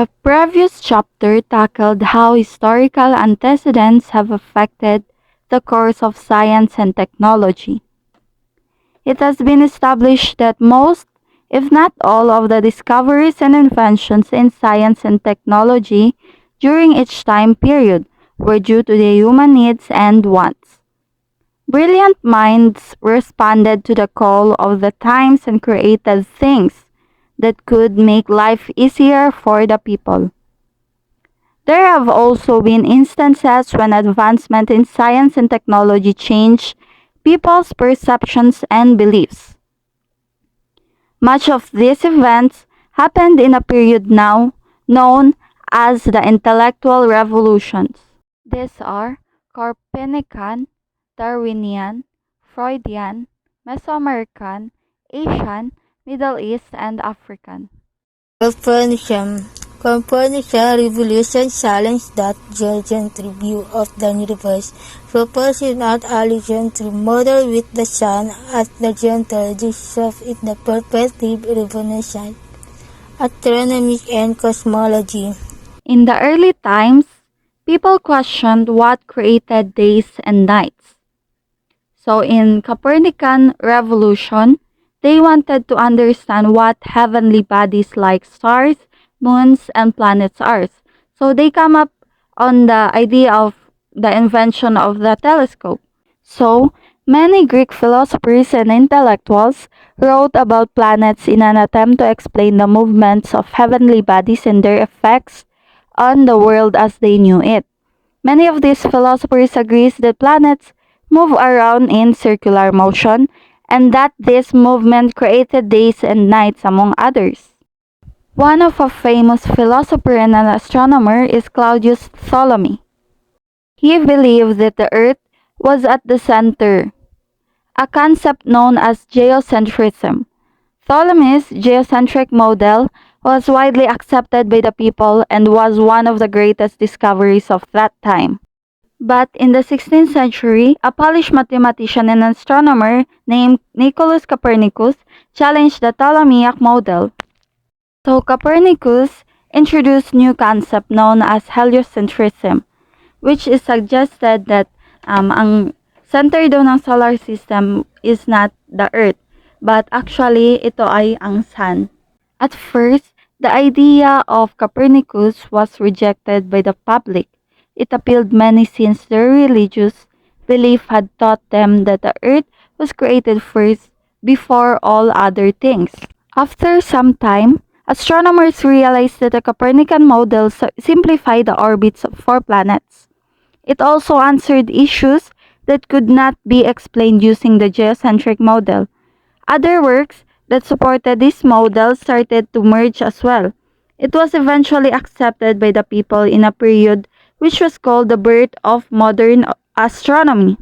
The previous chapter tackled how historical antecedents have affected the course of science and technology. It has been established that most, if not all, of the discoveries and inventions in science and technology during each time period were due to the human needs and wants. Brilliant minds responded to the call of the times and created things that could make life easier for the people. There have also been instances when advancement in science and technology changed people's perceptions and beliefs. Much of these events happened in a period now known as the intellectual revolutions. These are Copernican, Darwinian, Freudian, Mesoamerican, Asian, Middle East, and African. Copernican. Copernican revolution challenged that geocentric view of the universe, proposing not a geocentric model with the sun as the center. This shift in the perspective revolutionized astronomy and cosmology. In the early times, people questioned what created days and nights. So in Copernican revolution, they wanted to understand what heavenly bodies like stars, moons, and planets are. So they come up on the idea of the invention of the telescope. So many Greek philosophers and intellectuals wrote about planets in an attempt to explain the movements of heavenly bodies and their effects on the world as they knew it. Many of these philosophers agree that planets move around in circular motion and that this movement created days and nights among others. One of a famous philosopher and an astronomer is Claudius Ptolemy. He believed that the Earth was at the center, a concept known as geocentrism. Ptolemy's geocentric model was widely accepted by the people and was one of the greatest discoveries of that time. But in the 16th century, a Polish mathematician and astronomer named Nicolaus Copernicus challenged the Ptolemaic model. So Copernicus introduced new concept known as heliocentrism, which is suggested that ang center daw ng solar system is not the Earth, but actually ito ay ang Sun. At first, the idea of Copernicus was rejected by the public. It appealed many since their religious belief had taught them that the Earth was created first before all other things. After some time, astronomers realized that the Copernican model simplified the orbits of four planets. It also answered issues that could not be explained using the geocentric model. Other works that supported this model started to merge as well. It was eventually accepted by the people in a period which was called the birth of modern astronomy.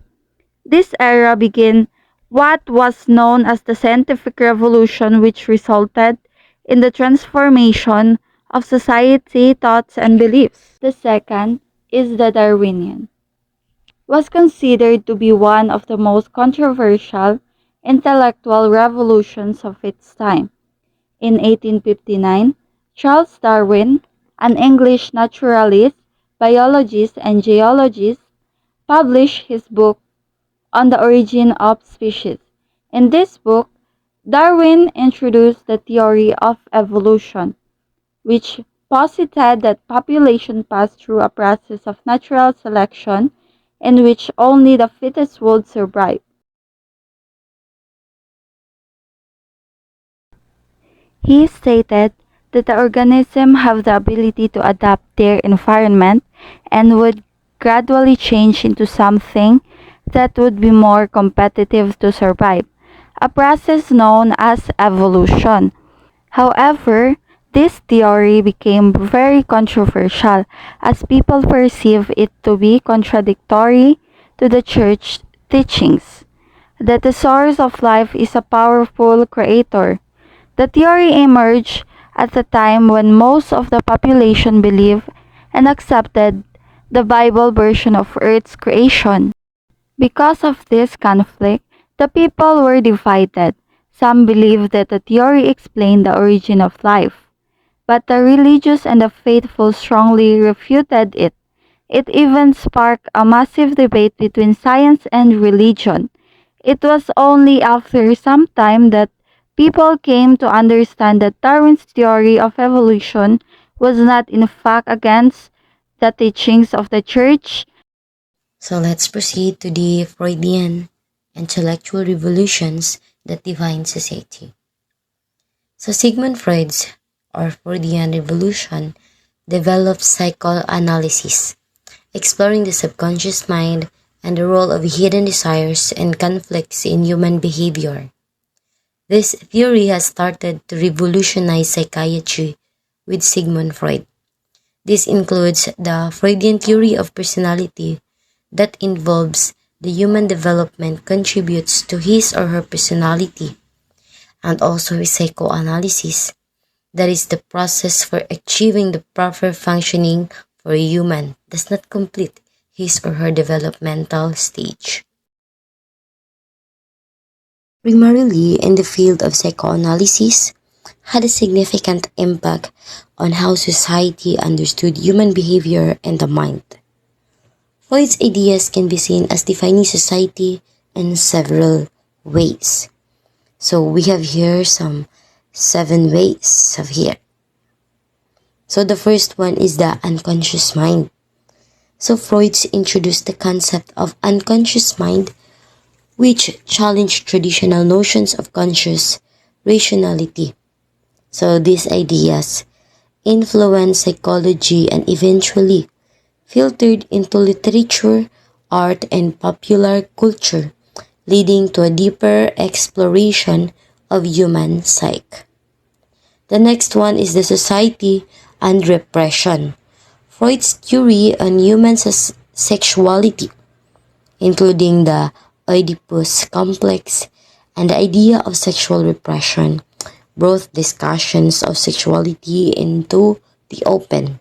This era began what was known as the scientific revolution, which resulted in the transformation of society, thoughts, and beliefs. The second is the Darwinian. Was considered to be one of the most controversial intellectual revolutions of its time. In 1859, Charles Darwin, an English naturalist, biologist, and geologist, published his book on the origin of species. In this book, Darwin introduced the theory of evolution, which posited that population passed through a process of natural selection in which only the fittest would survive. He stated that the organisms have the ability to adapt their environment and would gradually change into something that would be more competitive to survive, a process known as evolution. However, this theory became very controversial as people perceive it to be contradictory to the church teachings that the source of life is a powerful creator. The theory emerged at the time when most of the population believed and accepted the Bible version of Earth's creation. Because of this conflict, the people were divided. Some believed that the theory explained the origin of life. but the religious and the faithful strongly refuted it. It even sparked a massive debate between science and religion. It was only after some time that people came to understand that Darwin's theory of evolution was not in fact against the teachings of the church. So let's proceed to the Freudian intellectual revolutions that define society. So Sigmund Freud's or Freudian revolution developed psychoanalysis, exploring the subconscious mind and the role of hidden desires and conflicts in human behavior. This theory has started to revolutionize psychiatry with Sigmund Freud. This includes the Freudian theory of personality that involves the human development contributes to his or her personality, and also psychoanalysis, that is the process for achieving the proper functioning for a human does not complete his or her developmental stage. Primarily in the field of psychoanalysis, had a significant impact on how society understood human behavior and the mind. Freud's ideas can be seen as defining society in several ways. So we have here some 7 ways of here. So the first one is the unconscious mind. So Freud introduced the concept of unconscious mind, which challenged traditional notions of conscious rationality. So these ideas influenced psychology and eventually filtered into literature, art, and popular culture, leading to a deeper exploration of human psyche. The next one is the society and repression. Freud's theory on human sexuality, including the Oedipus complex and the idea of sexual repression, brought discussions of sexuality into the open.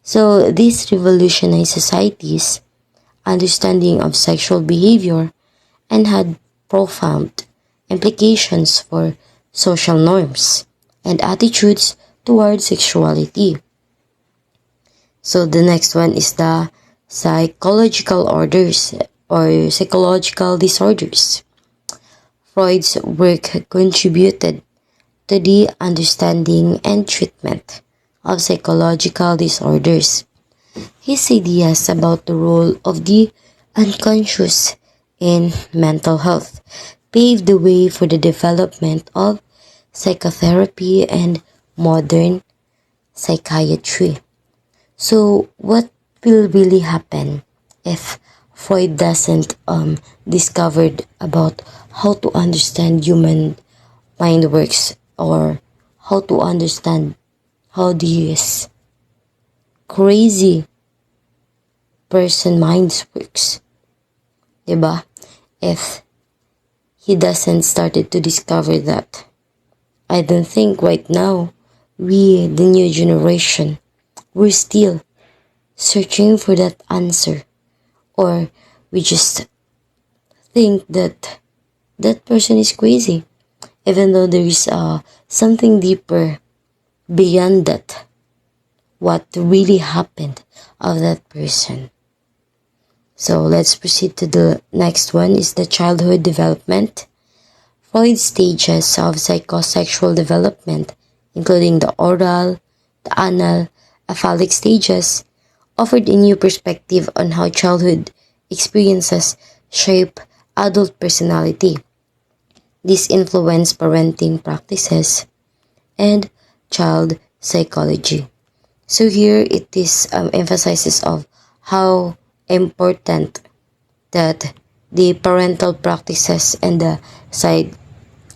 So this revolutionized society's understanding of sexual behavior and had profound implications for social norms and attitudes toward sexuality. So the next one is the psychological orders or psychological disorders. Freud's work contributed to the understanding and treatment of psychological disorders. His ideas about the role of the unconscious in mental health paved the way for the development of psychotherapy and modern psychiatry. So what will really happen if Freud doesn't discovered about how to understand human mind works, or how to understand how this crazy person minds works, diba? If he doesn't started to discover that, I don't think right now we, the new generation, we're still searching for that answer, or we just think that that person is crazy, even though there is something deeper beyond that, what really happened of that person. So let's proceed to the next one is the childhood development. Freud's stages of psychosexual development, including the oral, the anal, aphalic stages, offered a new perspective on how childhood experiences shape adult personality. This influenced parenting practices and child psychology. So here it is emphasizes of how important that the parental practices and the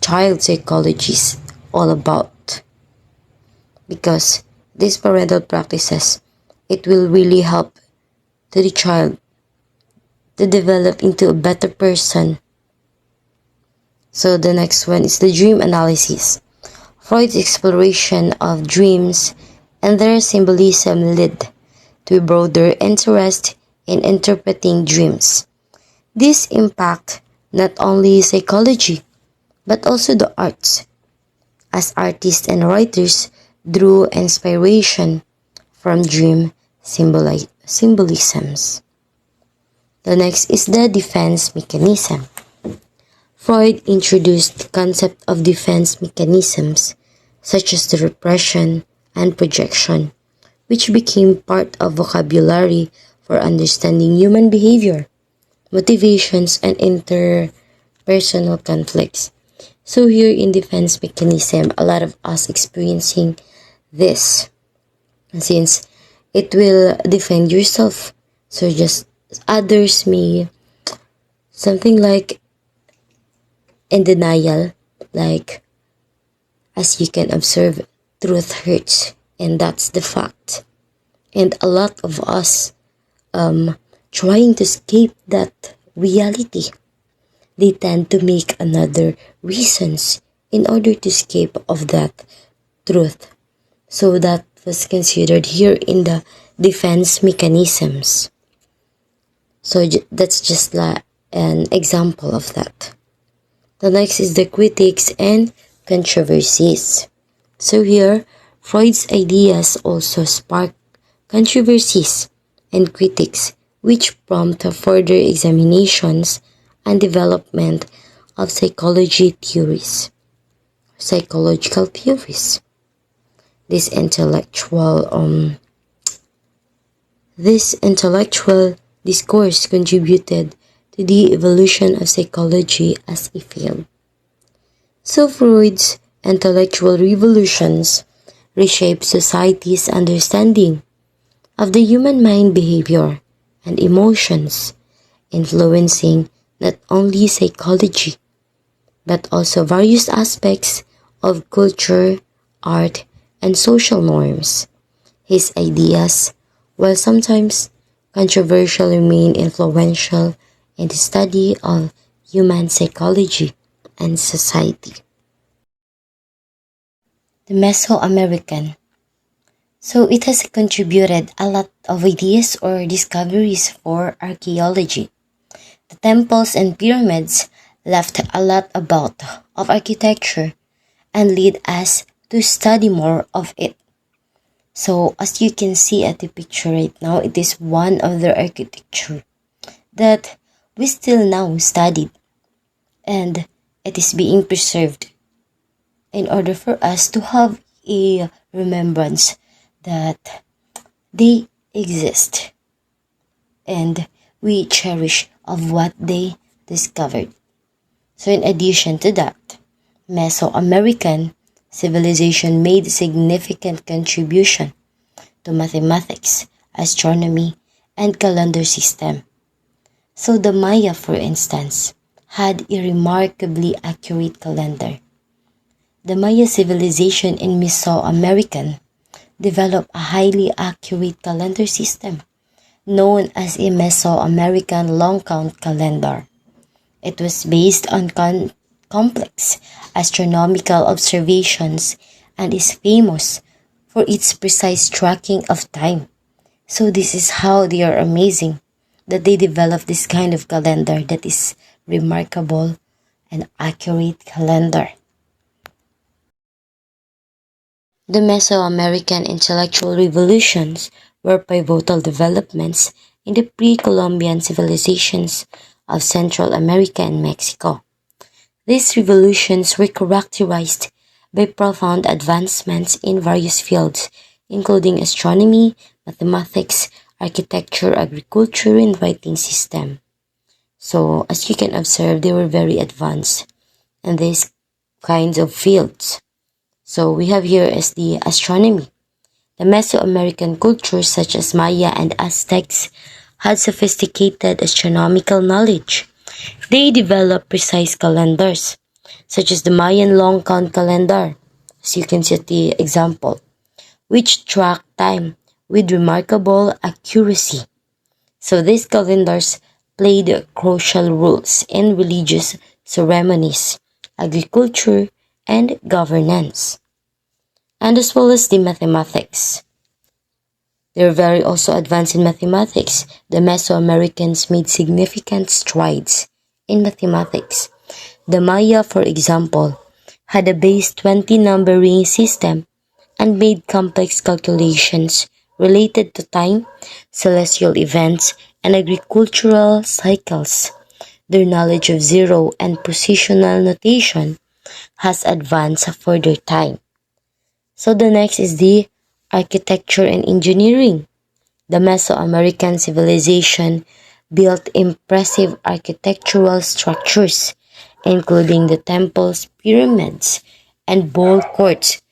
child psychology is all about, because these parental practices, it will really help to the child to develop into a better person. So the next one is the dream analysis. Freud's exploration of dreams and their symbolism led to a broader interest in interpreting dreams. This impact not only psychology but also the arts, as artists and writers drew inspiration from dream symbolisms. The next is the defense mechanism. Freud introduced the concept of defense mechanisms such as the repression and projection, which became part of vocabulary for understanding human behavior, motivations, and interpersonal conflicts. So here in defense mechanism, a lot of us experiencing this since it will defend yourself. So just others may something like in denial, like as you can observe, truth hurts, and that's the fact. And a lot of us trying to escape that reality, they tend to make another reasons in order to escape of that truth. So that was considered here in the defense mechanisms. So that's just like an example of that. The next is the critics and controversies. So here, Freud's ideas also spark controversies and critics, which prompt further examinations and development of psychological theories. This intellectual discourse contributed to the evolution of psychology as a field. So Freud's intellectual revolutions reshaped society's understanding of the human mind, behavior, and emotions, influencing not only psychology, but also various aspects of culture, art, and social norms. His ideas, while sometimes controversial, remain influential in the study of human psychology and society. The Mesoamerican. So it has contributed a lot of ideas or discoveries for archaeology. The temples and pyramids left a lot about of architecture and lead us to study more of it. So as you can see at the picture right now, it is one of the architecture that we still now studied, and it is being preserved in order for us to have a remembrance that they exist and we cherish of what they discovered. So in addition to that, Mesoamerican civilization made significant contribution to mathematics, astronomy, and calendar system. So the Maya, for instance, had a remarkably accurate calendar. The Maya civilization in Mesoamerican developed a highly accurate calendar system known as a Mesoamerican long count calendar. It was based on complex astronomical observations and is famous for its precise tracking of time. So this is how they are amazing that they developed this kind of calendar that is remarkable and accurate calendar. The Mesoamerican intellectual revolutions were pivotal developments in the pre-Columbian civilizations of Central America and Mexico. These revolutions were characterized by profound advancements in various fields, including astronomy, mathematics, architecture, agriculture, and writing system. So, as you can observe, they were very advanced in these kinds of fields. So, we have here is the astronomy. The Mesoamerican cultures such as Maya and Aztecs had sophisticated astronomical knowledge. They developed precise calendars, such as the Mayan long count calendar, as you can see at the example, which track time with remarkable accuracy. So these calendars played crucial roles in religious ceremonies, agriculture, and governance, and as well as the mathematics. They were very also advanced in mathematics. The Mesoamericans made significant strides in mathematics. The Maya, for example, had a base 20 numbering system and made complex calculations related to time, celestial events, and agricultural cycles. Their knowledge of zero and positional notation has advanced for their time. So the next is the architecture and engineering. The Mesoamerican civilization built impressive architectural structures, including the temples, pyramids, and ball courts.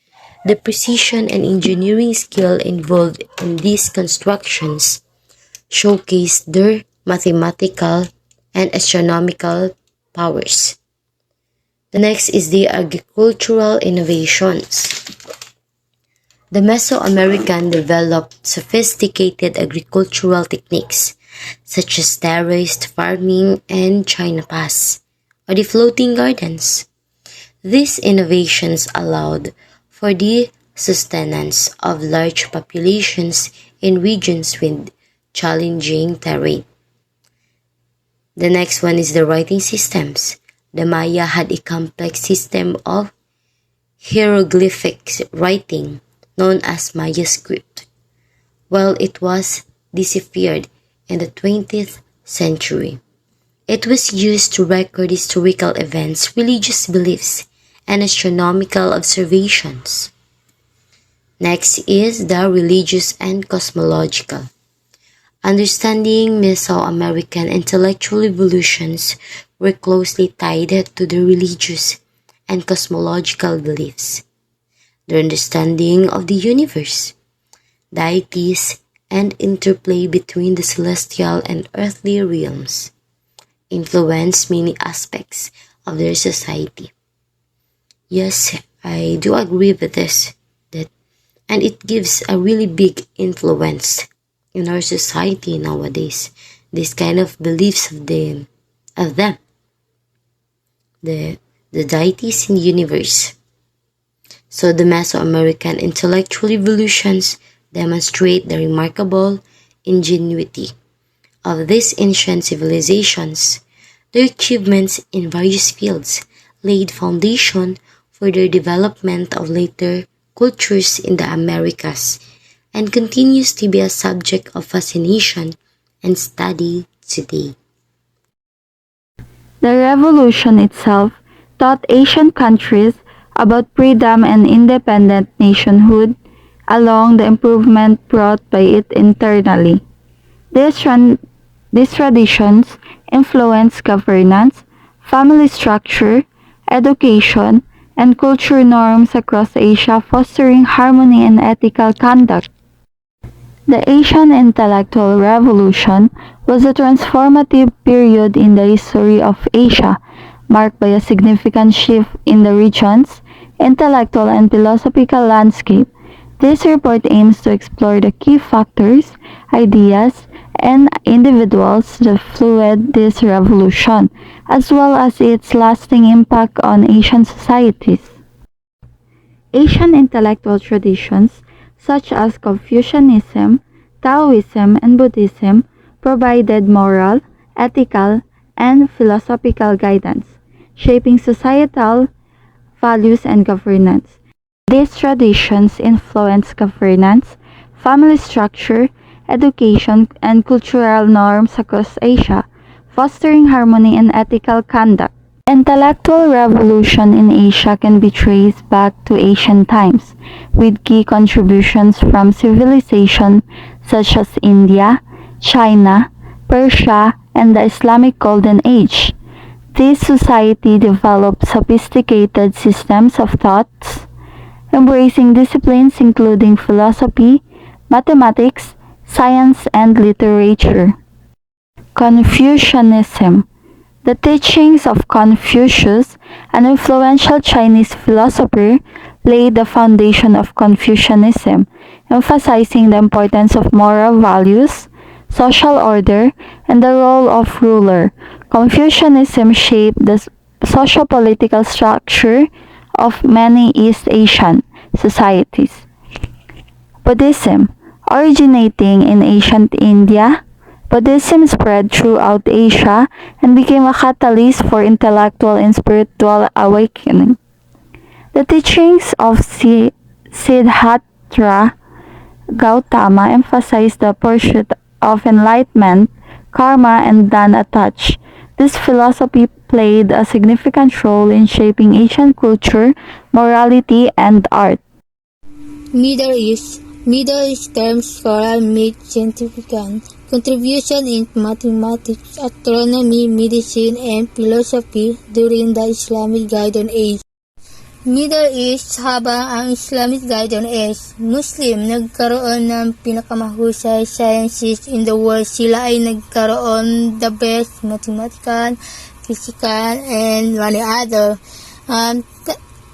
The precision and engineering skill involved in these constructions showcased their mathematical and astronomical powers. The next is the agricultural innovations. The Mesoamerican developed sophisticated agricultural techniques such as terraced farming and China Pass, or the floating gardens. These innovations allowed for the sustenance of large populations in regions with challenging terrain. The next one is the writing systems. The Maya had a complex system of hieroglyphic writing known as Maya script, while it was deciphered in the 20th century. It was used to record historical events, religious beliefs, and astronomical observations. Next is the religious and cosmological. Understanding Mesoamerican intellectual evolutions were closely tied to the religious and cosmological beliefs. The understanding of the universe, deities, and interplay between the celestial and earthly realms influenced many aspects of their society. Yes, I do agree with this, and it gives a really big influence in our society nowadays. This kind of beliefs of them, the deities in the universe. So the Mesoamerican intellectual evolutions demonstrate the remarkable ingenuity of these ancient civilizations. Their achievements in various fields laid foundation for the development of later cultures in the Americas and continues to be a subject of fascination and study today. The revolution itself taught Asian countries about freedom and independent nationhood, along the improvement brought by it internally. These traditions influence governance, family structure, education, and culture norms across Asia, fostering harmony and ethical conduct. The Asian intellectual revolution was a transformative period in the history of Asia, marked by a significant shift in the region's intellectual and philosophical landscape. This report aims to explore the key factors, ideas, and individuals that fueled this revolution, as well as its lasting impact on Asian societies. Asian intellectual traditions such as Confucianism, Taoism, and Buddhism provided moral, ethical, and philosophical guidance, shaping societal values and governance. These traditions influence governance, family structure, education, and cultural norms across Asia, fostering harmony and ethical conduct. Intellectual revolution in Asia can be traced back to ancient times, with key contributions from civilization such as India, China, Persia, and the Islamic Golden Age. This society developed sophisticated systems of thoughts, embracing disciplines including philosophy, mathematics, science, and literature. Confucianism. The teachings of Confucius, an influential Chinese philosopher, laid the foundation of Confucianism, emphasizing the importance of moral values, social order, and the role of ruler. Confucianism shaped the socio-political structure of many East Asian societies. Buddhism. Originating in ancient India, Buddhism spread throughout Asia and became a catalyst for intellectual and spiritual awakening. The teachings of Siddhartha Gautama emphasized the pursuit of enlightenment, karma, and dana touch. This philosophy played a significant role in shaping Asian culture, morality, and art. Middle East terms scholar made significant contribution in mathematics, astronomy, medicine, and philosophy during the Islamic Golden Age. Middle East habang ang Islamic Golden Age, Muslim nagkaroon ng pinakamahusay sciences in the world. Sila ay nagkaroon the best mathematical, physical, and many other.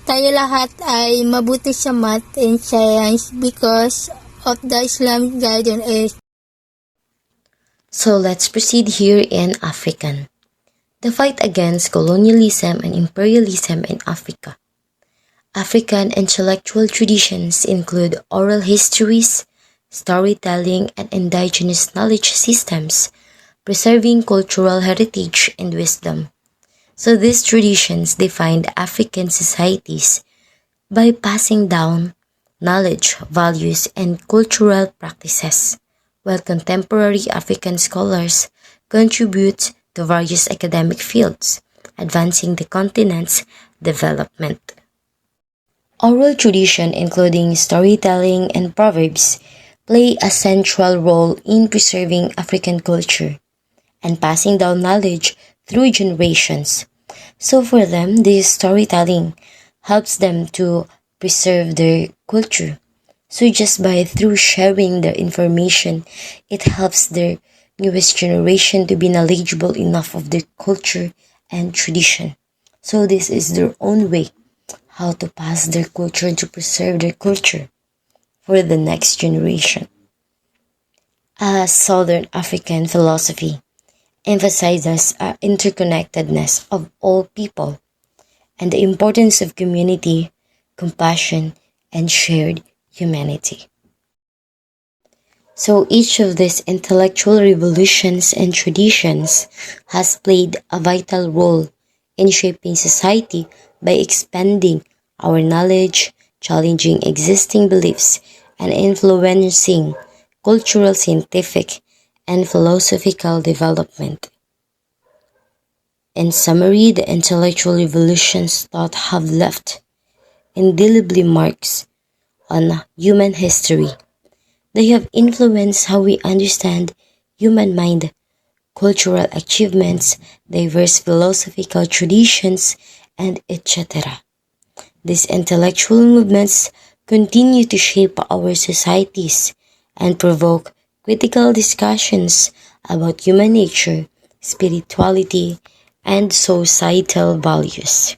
Tayo lahat ay mabuti sa math and science because of the Islamic Golden Age. So let's proceed here in African. The fight against colonialism and imperialism in Africa. African intellectual traditions include oral histories, storytelling, and indigenous knowledge systems, preserving cultural heritage and wisdom. So these traditions defined African societies by passing down knowledge, values, and cultural practices, while contemporary African scholars contribute to various academic fields, advancing the continent's development. Oral tradition, including storytelling and proverbs, play a central role in preserving African culture and passing down knowledge through generations. So for them, this storytelling helps them to preserve their culture. So just by through sharing their information, it helps their newest generation to be knowledgeable enough of their culture and tradition. So this is their own way how to pass their culture and to preserve their culture for the next generation. A Southern African philosophy emphasizes the interconnectedness of all people and the importance of community, compassion, and shared humanity. So each of these intellectual revolutions and traditions has played a vital role in shaping society by expanding our knowledge, challenging existing beliefs, and influencing cultural, scientific, and philosophical development. In summary, the intellectual revolutions thought have left indelibly marks on human history. They have influenced how we understand human mind, cultural achievements, diverse philosophical traditions, and etc. These intellectual movements continue to shape our societies and provoke critical discussions about human nature, spirituality, and societal values.